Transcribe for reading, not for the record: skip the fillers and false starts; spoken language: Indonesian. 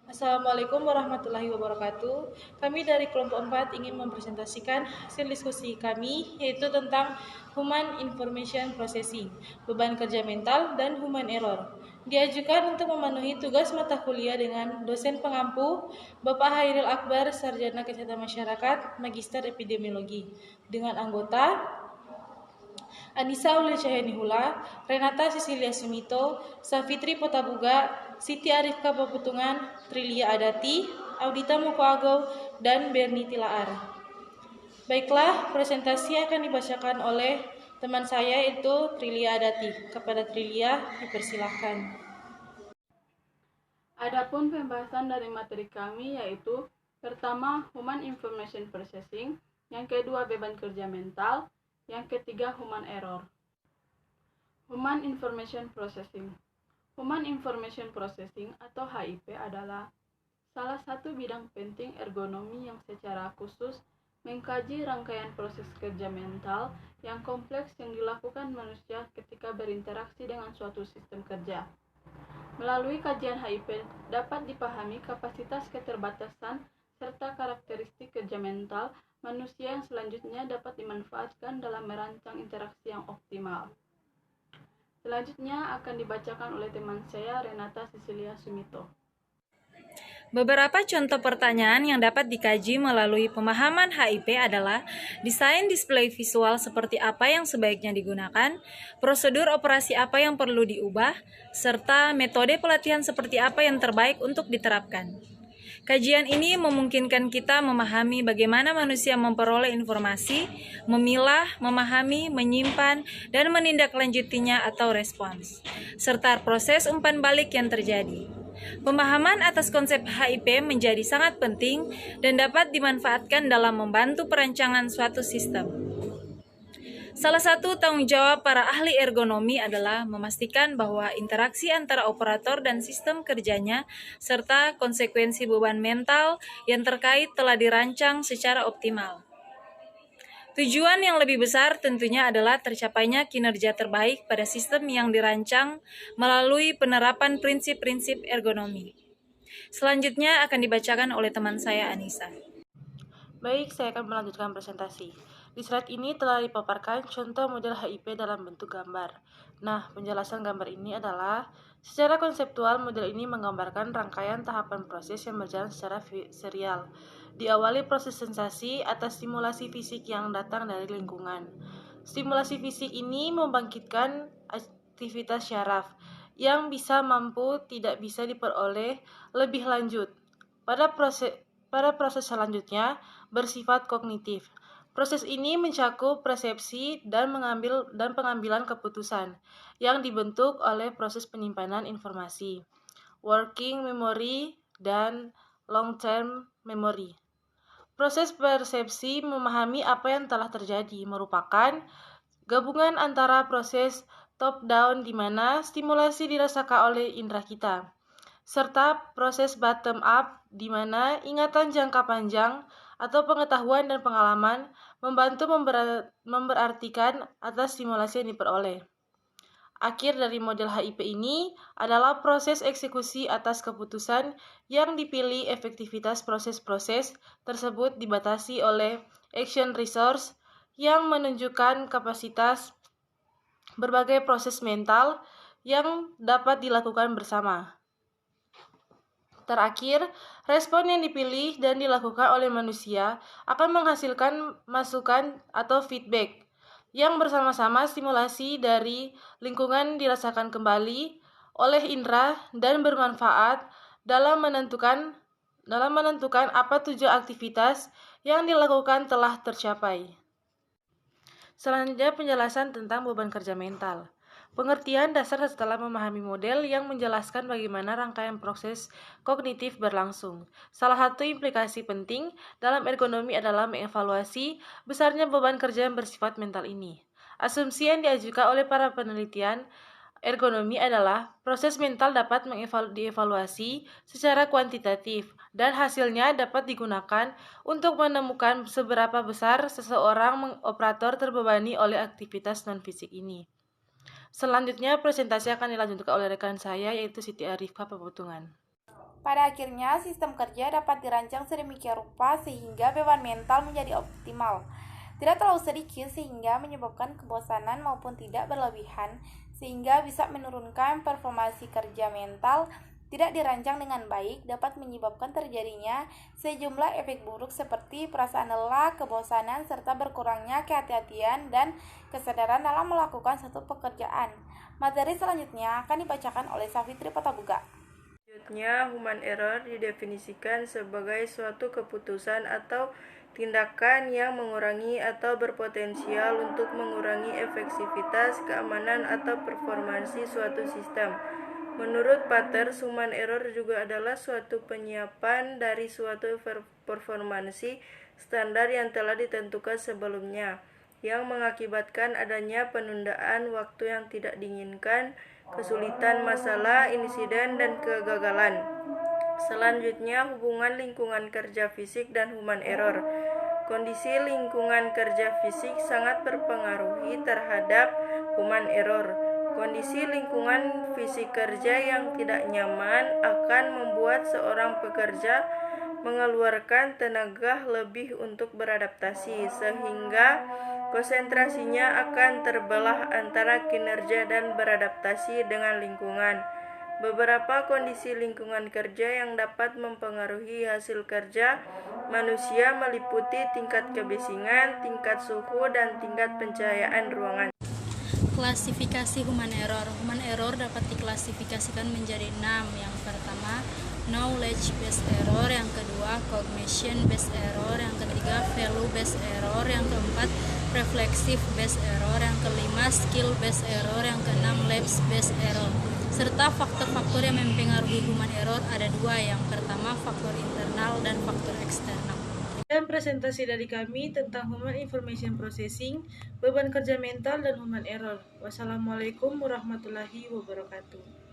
Assalamualaikum warahmatullahi wabarakatuh. Kami dari kelompok 4 ingin mempresentasikan hasil diskusi kami, yaitu tentang Human Information Processing, beban kerja mental, dan human error. Diajukan untuk memenuhi tugas mata kuliah dengan dosen pengampu Bapak Hairil Akbar, Sarjana Kesehatan Masyarakat, Magister Epidemiologi, dengan anggota Anissa Uli Cahyanihula, Renata Cecilia Sumito, Safitri Potabuga, Siti Arifka Paputungan, Trilia Adati, Audita Mukoago, dan Berni Tilaar. Baiklah, presentasi akan dibacakan oleh teman saya, yaitu Trilia Adati. Kepada Trilia, dipersilahkan. Adapun pembahasan dari materi kami yaitu pertama, Human Information Processing, yang kedua, beban kerja mental, yang ketiga, human error. Human Information Processing. Human Information Processing atau HIP adalah salah satu bidang penting ergonomi yang secara khusus mengkaji rangkaian proses kerja mental yang kompleks yang dilakukan manusia ketika berinteraksi dengan suatu sistem kerja. Melalui kajian HIP dapat dipahami kapasitas keterbatasan serta karakteristik kerja mental manusia yang selanjutnya dapat dimanfaatkan dalam merancang interaksi yang optimal. Selanjutnya akan dibacakan oleh teman saya, Renata Cecilia Sumito. Beberapa contoh pertanyaan yang dapat dikaji melalui pemahaman HIP adalah desain display visual seperti apa yang sebaiknya digunakan, prosedur operasi apa yang perlu diubah, serta metode pelatihan seperti apa yang terbaik untuk diterapkan. Kajian ini memungkinkan kita memahami bagaimana manusia memperoleh informasi, memilah, memahami, menyimpan, dan menindaklanjutinya atau respons, serta proses umpan balik yang terjadi. Pemahaman atas konsep HIP menjadi sangat penting dan dapat dimanfaatkan dalam membantu perancangan suatu sistem. Salah satu tanggung jawab para ahli ergonomi adalah memastikan bahwa interaksi antara operator dan sistem kerjanya serta konsekuensi beban mental yang terkait telah dirancang secara optimal. Tujuan yang lebih besar tentunya adalah tercapainya kinerja terbaik pada sistem yang dirancang melalui penerapan prinsip-prinsip ergonomi. Selanjutnya akan dibacakan oleh teman saya, Anissa. Baik, saya akan melanjutkan presentasi. Di slide ini telah dipaparkan contoh model HIP dalam bentuk gambar. Nah, penjelasan gambar ini adalah secara konseptual model ini menggambarkan rangkaian tahapan proses yang berjalan secara serial. Diawali proses sensasi atas stimulasi fisik yang datang dari lingkungan. Stimulasi fisik ini membangkitkan aktivitas syaraf yang mampu tidak bisa diperoleh lebih lanjut. Pada proses selanjutnya bersifat kognitif. Proses ini mencakup persepsi dan pengambilan keputusan yang dibentuk oleh proses penyimpanan informasi, working memory dan long-term memory. Proses persepsi memahami apa yang telah terjadi merupakan gabungan antara proses top-down di mana stimulasi dirasakan oleh indera kita, serta proses bottom-up di mana ingatan jangka panjang atau pengetahuan dan pengalaman membantu memberartikan atas stimulasi yang diperoleh. Akhir dari model HIP ini adalah proses eksekusi atas keputusan yang dipilih. Efektivitas proses-proses tersebut dibatasi oleh action resource yang menunjukkan kapasitas berbagai proses mental yang dapat dilakukan bersama. Terakhir, respon yang dipilih dan dilakukan oleh manusia akan menghasilkan masukan atau feedback yang bersama-sama stimulasi dari lingkungan dirasakan kembali oleh indera dan bermanfaat dalam menentukan apa tujuan aktivitas yang dilakukan telah tercapai. Selanjutnya penjelasan tentang beban kerja mental. Pengertian dasar setelah memahami model yang menjelaskan bagaimana rangkaian proses kognitif berlangsung. Salah satu implikasi penting dalam ergonomi adalah mengevaluasi besarnya beban kerja yang bersifat mental ini. Asumsi yang diajukan oleh para penelitian ergonomi adalah proses mental dapat dievaluasi secara kuantitatif dan hasilnya dapat digunakan untuk menemukan seberapa besar seseorang operator terbebani oleh aktivitas non-fisik ini. Selanjutnya, presentasi akan dilanjutkan oleh rekan saya, yaitu Siti Arifah Pemotongan. Pada akhirnya, sistem kerja dapat dirancang sedemikian rupa sehingga beban mental menjadi optimal. Tidak terlalu sedikit sehingga menyebabkan kebosanan maupun tidak berlebihan, sehingga bisa menurunkan performansi kerja mental. Tidak dirancang dengan baik dapat menyebabkan terjadinya sejumlah efek buruk seperti perasaan lelah, kebosanan, serta berkurangnya kehati-hatian dan kesadaran dalam melakukan suatu pekerjaan. Materi selanjutnya akan dibacakan oleh Safitri Patabuga. Selanjutnya, human error didefinisikan sebagai suatu keputusan atau tindakan yang mengurangi atau berpotensial untuk mengurangi efektivitas, keamanan, atau performansi suatu sistem. Menurut Paters, human error juga adalah suatu penyiapan dari suatu performansi standar yang telah ditentukan sebelumnya, yang mengakibatkan adanya penundaan waktu yang tidak diinginkan, kesulitan, masalah, insiden, dan kegagalan. Selanjutnya, hubungan lingkungan kerja fisik dan human error. Kondisi lingkungan kerja fisik sangat berpengaruh terhadap human error. Kondisi lingkungan fisik kerja yang tidak nyaman akan membuat seorang pekerja mengeluarkan tenaga lebih untuk beradaptasi, sehingga konsentrasinya akan terbelah antara kinerja dan beradaptasi dengan lingkungan. Beberapa kondisi lingkungan kerja yang dapat mempengaruhi hasil kerja manusia meliputi tingkat kebisingan, tingkat suhu, dan tingkat pencahayaan ruangan. Klasifikasi human error. Human error dapat diklasifikasikan menjadi 6. Yang pertama, knowledge based error, yang kedua, cognition based error, yang ketiga, value based error, yang keempat, reflexive based error, yang kelima, skill based error, yang keenam, lapse based error. Serta faktor-faktor yang mempengaruhi human error ada 2. Yang pertama, faktor internal dan faktor eksternal. Dan presentasi dari kami tentang Human Information Processing, beban kerja mental, dan human error. Wassalamualaikum warahmatullahi wabarakatuh.